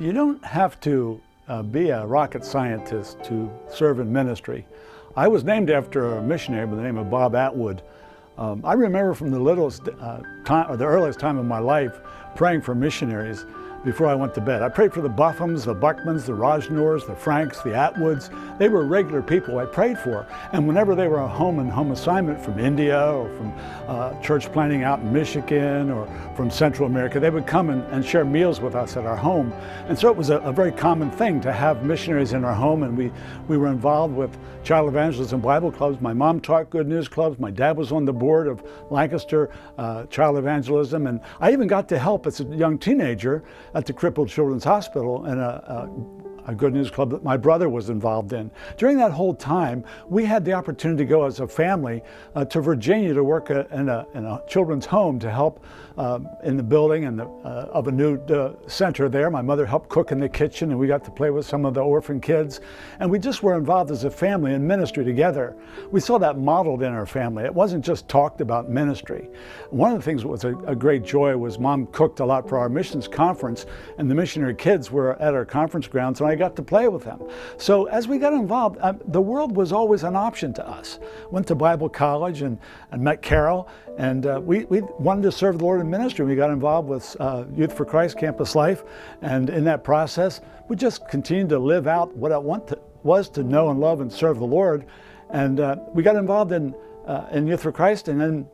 You don't have to be a rocket scientist to serve in ministry. I was named after a missionary by the name of Bob Atwood. I remember from the littlest time, or the earliest time in my life, praying for missionaries before I went to bed. I prayed for the Buffums, the Buckmans, the Rajnors, the Franks, the Atwoods. They were regular people I prayed for. And whenever they were home on home assignment from India or from church planting out in Michigan or from Central America, they would come and share meals with us at our home. And so it was a very common thing to have missionaries in our home, and we were involved with child evangelism Bible clubs. My mom taught Good News clubs. My dad was on the board of Lancaster Child Evangelism, and I even got to help as a young teenager at the Crippled Children's Hospital in a Good News club that my brother was involved in. During that whole time, we had the opportunity to go as a family to Virginia to work in a children's home to help in the building of a new center there. My mother helped cook in the kitchen, and we got to play with some of the orphan kids. And we just were involved as a family in ministry together. We saw that modeled in our family. It wasn't just talked about ministry. One of the things that was a great joy was Mom cooked a lot for our missions conference, and the missionary kids were at our conference grounds, and I got to play with them. So as we got involved, the world was always an option to us. Went to Bible college and met Carol, and we wanted to serve the Lord in ministry. We got involved with Youth for Christ Campus Life, and in that process, we just continued to live out what I was to know and love and serve the Lord. And we got involved in Youth for Christ, and then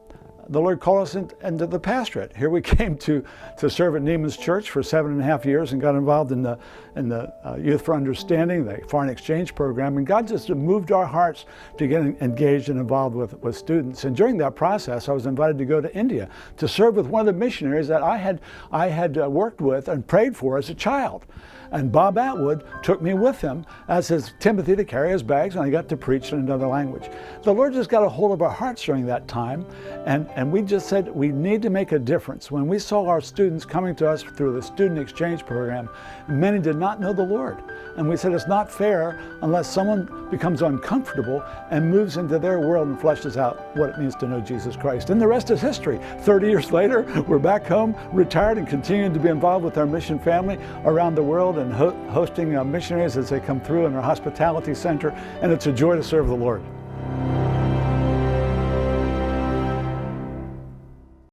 the Lord called us into the pastorate. Here we came to serve at Neiman's Church for 7.5 years and got involved in the Youth for Understanding, the foreign exchange program, and God just moved our hearts to get engaged and involved with students. And during that process, I was invited to go to India to serve with one of the missionaries that I had worked with and prayed for as a child. And Bob Atwood took me with him as his Timothy to carry his bags, and I got to preach in another language. The Lord just got a hold of our hearts during that time, and we just said we need to make a difference. When we saw our students coming to us through the student exchange program, many did not know the Lord. And we said it's not fair unless someone becomes uncomfortable and moves into their world and fleshes out what it means to know Jesus Christ. And the rest is history. 30 years later, we're back home, retired, and continuing to be involved with our mission family around the world and hosting missionaries as they come through in our hospitality center, and it's a joy to serve the Lord.